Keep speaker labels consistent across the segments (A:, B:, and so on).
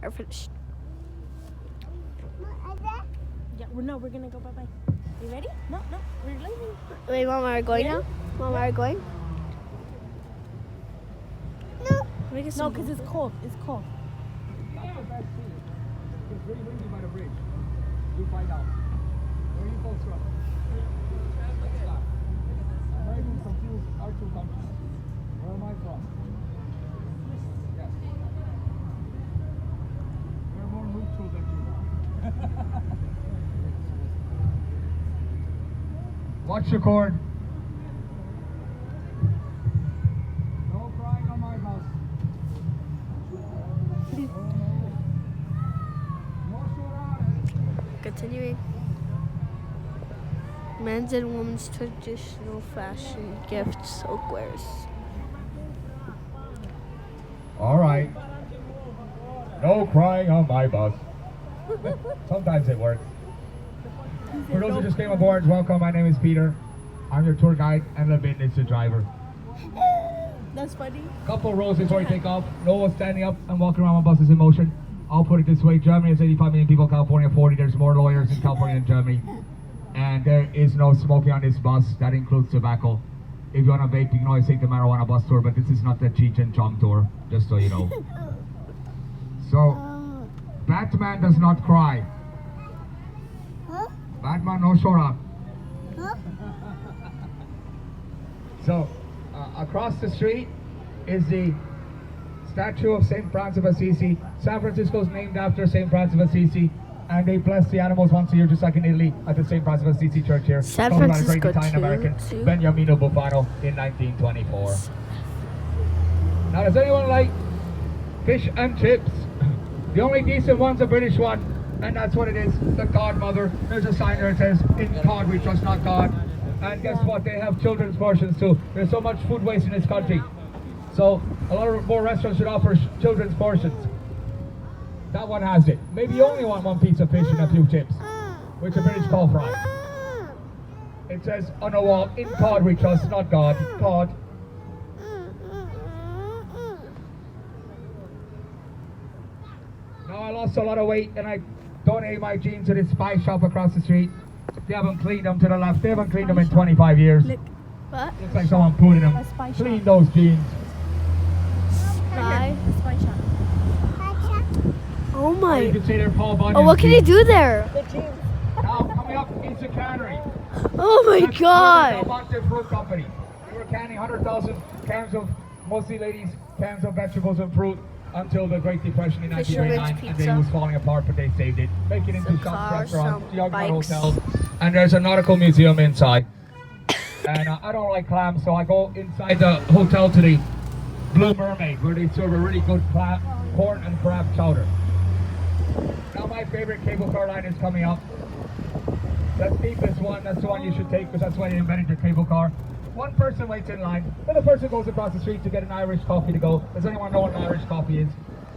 A: are finished.
B: Yeah, no, we're gonna go bye-bye. You ready? No, we're leaving.
A: Wait, Mama, are we going now? Mama, are we going?
B: No, because it's cold. It's cold.
C: That's the best thing. It's very windy by the bridge. You find out. Where are you folks from? Let's start. Americans confuse our two countries. Where am I from? Yes. We're more neutral than you are. Watch your cord. No crying on my bus.
A: Continuing. Men's and women's traditional fashion gift silkwares.
C: All right. No crying on my bus. Sometimes it works. For those who just came aboard, welcome. My name is Peter. I'm your tour guide, and Levin is the driver.
B: That's funny.
C: Couple rows before you take off. No one standing up and walking around when buses in motion. I'll put it this way: Germany has 85 million people, California 40. There's more lawyers in California than Germany. And there is no smoking on this bus. That includes tobacco. If you want to vape, you can always take the marijuana bus tour, but this is not the Cheech and Chong tour, just so you know. So, Batman does not cry. Batman no shora. So, across the street is the statue of St. Francis of Assisi. San Francisco is named after St. Francis of Assisi, and they bless the animals once a year, just like in Italy at the St. Francis of Assisi church here.
A: San
C: Talking about a
A: Francisco
C: great Italian American,
A: too.
C: Beniamino Buffano, in 1924. Now, does anyone like fish and chips? The only decent one's a British one, and that's what it is, the Godmother. There's a sign there that says, "In God we trust, not God." And guess what? They have children's portions too. There's so much food waste in this country. So a lot of more restaurants should offer children's portions. That one has it. Maybe you only want one piece of fish and a few chips, which the British call fry. It says on the wall, "In God we trust, not God." God. Now I lost a lot of weight and I donated my jeans to this spy shop across the street. They haven't cleaned them to the left. They haven't cleaned them in 25 years.
A: What?
C: Looks like someone put in them.
B: A spy
C: Clean
B: shop.
C: those jeans.
A: Bye.
B: Spy shop.
A: Oh
C: You
A: my.
C: can see their Paul Bunyan
A: Oh, what can you
C: jeans.
A: do there?
C: Now coming up is the cannery.
A: Oh my
C: That's
A: god.
C: the Belmonte Fruit Company. They were canning 100,000 cans of, mostly ladies, cans of vegetables and fruit until the Great Depression in
A: Fish and
C: 1939,
A: rich
C: and they
A: pizza.
C: was falling apart, but they saved it. Make it into
A: Some
C: shops,
A: cars,
C: restaurants,
A: some
C: young
A: bikes.
C: hotels, and there's a nautical museum inside. And I don't like clams, so I go inside the hotel to the Blue Mermaid, where they serve a really good corn and crab chowder. Now my favorite cable car line is coming up. The steepest one, that's the one you should take, because that's why they invented your cable car. One person waits in line, another person goes across the street to get an Irish coffee to go. Does anyone know what an Irish coffee is?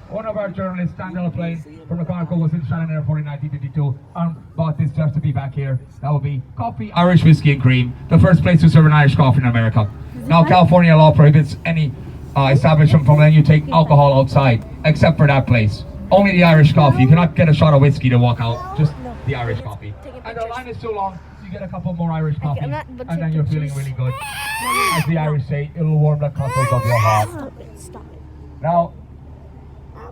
C: One of our journalists, Stan Delaplane, from the Chronicle, was in Shannon Airport in 1952 and bought this just to be back here. That would be coffee, Irish whiskey and cream, the first place to serve an Irish coffee in America. Now California law prohibits any establishment from letting you take alcohol outside, except for that place. Only the Irish coffee. You cannot get a shot of whiskey to walk out, just the Irish coffee. And the line is too long, so you get a couple more Irish coffees, and then you're feeling really good. As the Irish say, it'll warm the cockles of your heart.
B: Stop it.
C: Now,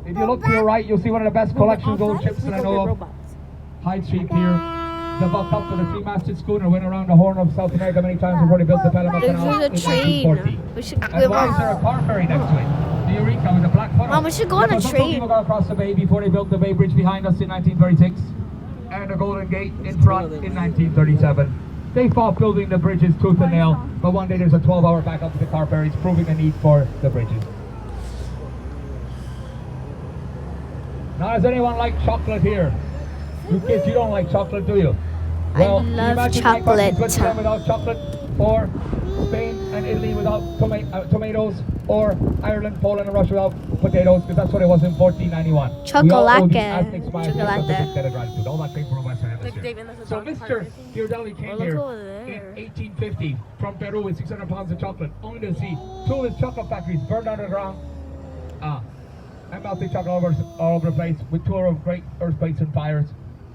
C: if you look to your right, you'll see one of the best collections of old ships that I know of. Hyde Street Pier. The buck up for the three-masted schooner went around the Horn of South America many times before they built the Panama Canal in
A: There's a train.
C: 1914.
A: We should
C: And why is there a
A: go.
C: car ferry next to it? The Eureka with a black funnel.
A: Mom, we should go on a
C: Because some
A: train.
C: people got across the bay before they built the Bay Bridge behind us in 1936. And the Golden Gate in front in 1937. They fought building the bridges tooth and nail, but one day there's a 12-hour backup to the car ferries, proving the need for the bridges. Now, does anyone like chocolate here? You kids, you don't like chocolate, do you? Well, can you
A: love
C: imagine my country
A: chocolate.
C: Switzerland without chocolate, or Spain and Italy without tomatoes, or Ireland, Poland, and Russia without potatoes, because that's what it was in 1491. We all owe the Aztecs by a
A: Chocolate.
C: debt of gratitude. All that came from the Western Hemisphere.
B: David, that's a
C: So
B: dog
C: Mr.
B: park.
C: Ghirardelli came
A: Oh, look
C: here
A: over
C: in
A: there.
C: 1850 from Peru with 600 pounds of chocolate, only to see two of his chocolate factories burned under the ground. And Celtic chocolate all over the place with tour of great earthquakes and fires.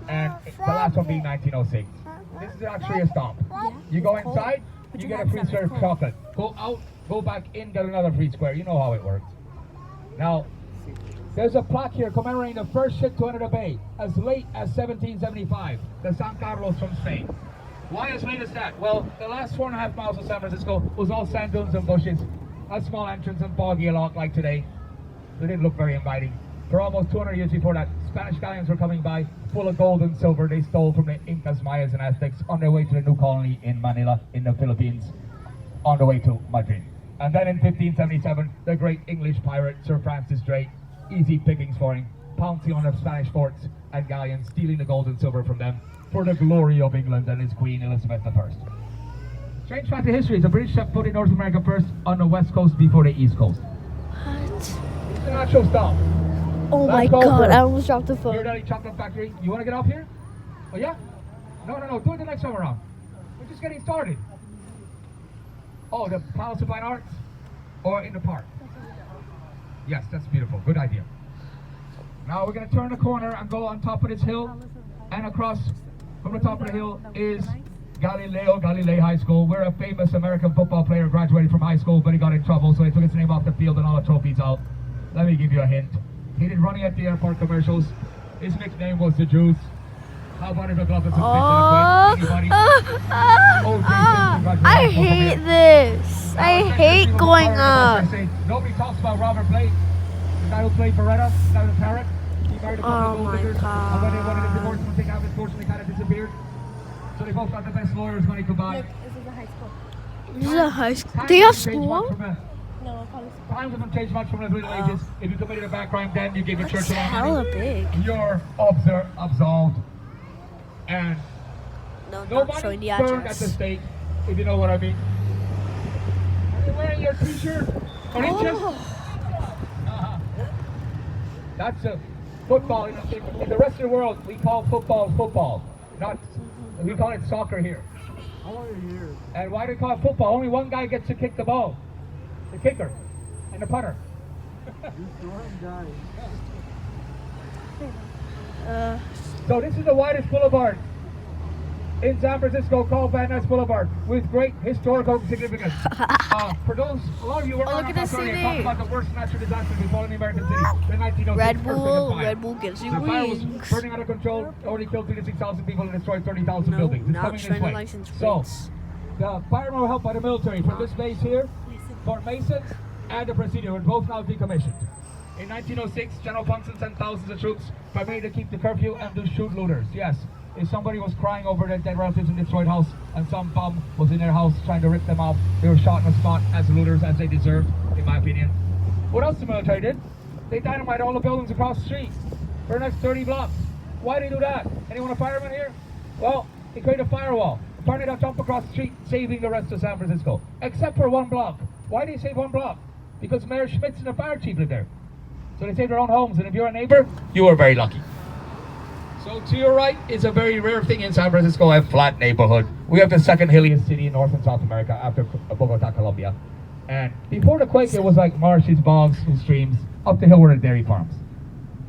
C: And the last one being 1906. This is actually a stop. You go inside, you get a free square of chocolate. Go out, go back in, get another free square. You know how it works. Now, there's a plaque here commemorating the first ship to enter the bay as late as 1775, the San Carlos from Spain. Why as late as that? Well, the last 4.5 miles of San Francisco was all sand dunes and bushes, a small entrance and boggy along like today. They didn't look very inviting. For almost 200 years before that, Spanish galleons were coming by full of gold and silver they stole from the Incas, Mayas and Aztecs on their way to the new colony in Manila in the Philippines, on the way to Madrid. And then in 1577, the great English pirate Sir Francis Drake, easy pickings for him, pouncing on the Spanish forts and galleons, stealing the gold and silver from them for the glory of England and his Queen Elizabeth I. Strange fact of history is the British have put in North America first on the west coast before the east coast.
A: What?
C: It's an actual stop.
A: Oh
C: Let's
A: my
C: go
A: god,
C: first.
A: I almost dropped the
C: Here
A: phone.
C: at the Chocolate Factory. You want to get off here? Oh yeah? No. Do it the next time around. We're just getting started. Oh, the Palace of Fine Arts? Or in the park? Yes, that's beautiful. Good idea. Now we're going to turn the corner and go on top of this hill. And across from the top of the hill is Galileo Galilei High School, where a famous American football player graduated from high school, but he got in trouble, so he took his name off the field and all the trophies out. Let me give you a hint. He did running at the airport commercials. His nickname was the Juice. How about if a glove is Anybody?
A: I hate this. I hate going up.
C: Nobody talks about Robert Blake, the guy who played Beretta, the guy with the parrot. He married a couple of
A: Oh
C: gold
A: my
C: diggers, and when they wanted a
A: god.
C: divorce, when they got unfortunately kind of disappeared. So they both got the best lawyers money could buy.
B: Look, this is a high school.
A: This is a high school.
C: Times
A: They have
C: haven't changed much
A: school?
C: from a-
B: No, college school.
C: Times haven't changed much from the Middle Ages. If you committed a bad crime then, you gave your
A: That's
C: church a lot of
A: hella
C: money.
A: big.
C: You're absolved. And
A: No, not
C: nobody
A: showing the
C: burned at the
A: address.
C: stake, if you know what I mean. Are you wearing your t-shirt? Oranges?
A: Oh.
C: That's a football. In the rest of the world, we call football football. Not, we call it soccer here. And why do we call it football? Only one guy gets to kick the ball. The kicker. And the punter. So this is the widest boulevard in San Francisco, called Van Ness Boulevard, with great historical significance. For those, a lot of you were
A: Oh,
C: on
A: look at the
C: California
A: city.
C: talking about the worst natural disasters befalling the American city. The 1906
A: Red
C: earthquake and
A: Bull,
C: fire.
A: Red Bull gives you
C: The fire was
A: wings.
C: burning out of control, already killed 3 to 6,000 people and destroyed 30,000
A: No,
C: buildings. It's
A: not
C: coming this
A: China
C: way.
A: license
C: So,
A: plates.
C: the firemen were helped by the military from this base here, Fort Mason, and the Presidio were both now decommissioned. In 1906, General Ponson sent thousands of troops primarily to keep the curfew and to shoot looters. Yes, if somebody was crying over their dead relatives in Detroit house and some bum was in their house trying to rip them off, they were shot on the spot as looters, as they deserved, in my opinion. What else the military did? They dynamite all the buildings across the street for the next 30 blocks. Why did they do that? Anyone a fireman here? Well, they created a firewall. Apparently they'll jump across the street, saving the rest of San Francisco. Except for one block. Why do they save one block? Because Mayor Schmitz and the fire chief live there. So they saved their own homes, and if you're a neighbor, you are very lucky. So to your right is a very rare thing in San Francisco, a flat neighborhood. We have the second hilliest city in North and South America after Bogota, Colombia. And before the quake, it was like marshes, bogs, and streams. Up the hill were the dairy farms.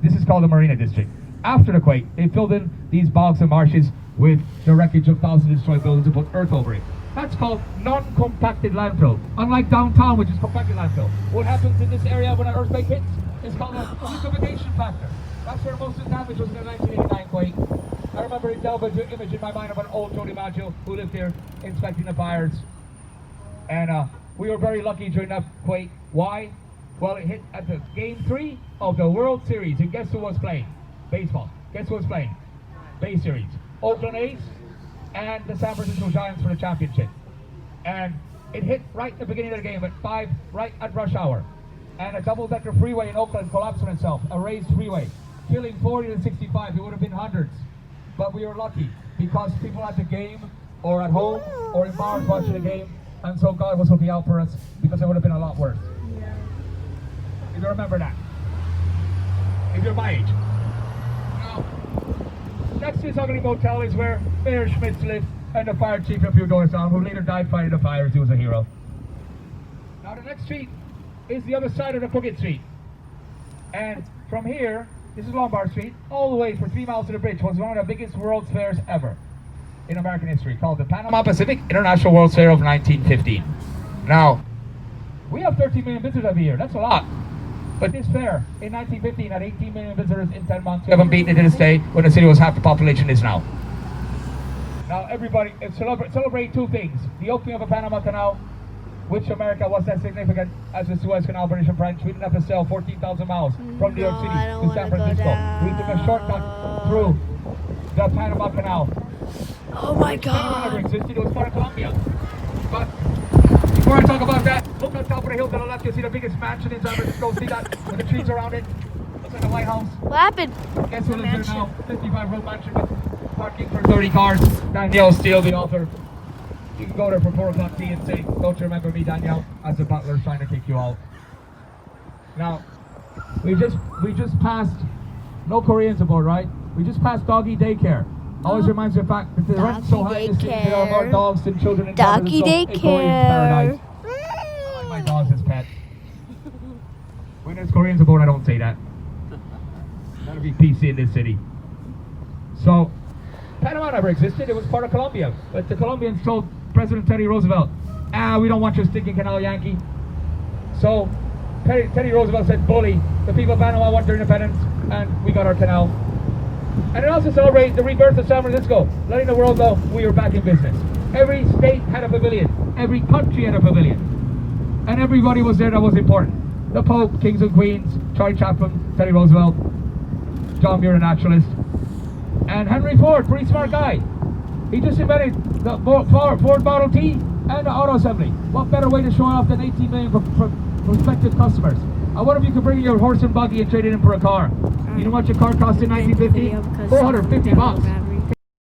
C: This is called the Marina District. After the quake, they filled in these bogs and marshes with the wreckage of thousands of destroyed buildings and put earth over it. That's called non-compacted landfill. Unlike downtown, which is compacted landfill. What happens in this area when an earthquake hits is called a liquefaction factor. That's where most of the damage was in the 1989 quake. I remember a delve image in my mind of an old Joe DiMaggio who lived here inspecting the fires. And we were very lucky during that quake. Why? Well, it hit at the Game 3 of the World Series. And guess who was playing? Baseball. Guess who was playing? Bay Series. Oakland A's and the San Francisco Giants for the championship. And it hit right at the beginning of the game at 5, right at rush hour. And a double-decker freeway in Oakland collapsed on itself, a raised freeway, killing 40 to 65. It would have been hundreds. But we were lucky because people at the game or at home or in bars watching the game, and so God was looking out for us because it would have been a lot worse.
B: Yeah.
C: If you remember that. If you're my age. Now, next to this ugly motel is where Mayor Schmitz lived and the fire chief a few doors down, who later died fighting the fires. He was a hero. Now the next street is the other side of the Crooked Street. And from here, this is Lombard Street, all the way for 3 miles to the bridge was one of the biggest World's Fairs ever in American history, called the Panama Pacific International World's Fair of 1915. Now, we have 13 million visitors every year. That's a lot. But this fair in 1915 had 18 million visitors in 10 months. We haven't beaten it to this day when the city was half the population is now. Now everybody celebrate two things. The opening of the Panama Canal, which America was as significant as the Suez Canal, British and French. We didn't have to sail 14,000 miles from New York City to San Francisco. We took a shortcut through the Panama Canal.
A: Oh my
C: Panama never
A: god.
C: existed, it was part of Colombia. But before I talk about that, look on top of the hill to the left, you'll see the biggest mansion in San Francisco. See that? With the trees around it. Looks like the White House.
A: What happened?
C: Guess what lives there now? 55-room mansion with parking for 30 cars. Danielle Steele, the author. You can go there for 4 o'clock tea and say, don't you remember me, Danielle, as the butler's trying to kick you out. Now, we just passed, no Koreans aboard, right? We just passed doggy daycare. Always reminds me of the fact that the rent's so high in this city, there are more dogs than children in
A: Doggy
C: Korean paradise. I like my dogs as pets. When there's Koreans aboard, I don't say that. That'll be PC in this city. So, Panama never existed, it was part of Colombia. But the Colombians told President Teddy Roosevelt, we don't want your stinking canal, Yankee. So, Teddy Roosevelt said, bully, the people of Panama want their independence, and we got our canal. And it also celebrated the rebirth of San Francisco, letting the world know we were back in business. Every state had a pavilion, every country had a pavilion, and everybody was there that was important. The Pope, Kings and Queens, Charlie Chaplin, Teddy Roosevelt, John Muir, the naturalist, and Henry Ford, pretty smart guy. He just invented the Ford Model T and the auto assembly. What better way to show off than 18 million prospective customers? I wonder if you could bring your horse and buggy and trade it in for a car. You know what your car cost in 1950? $450 bucks.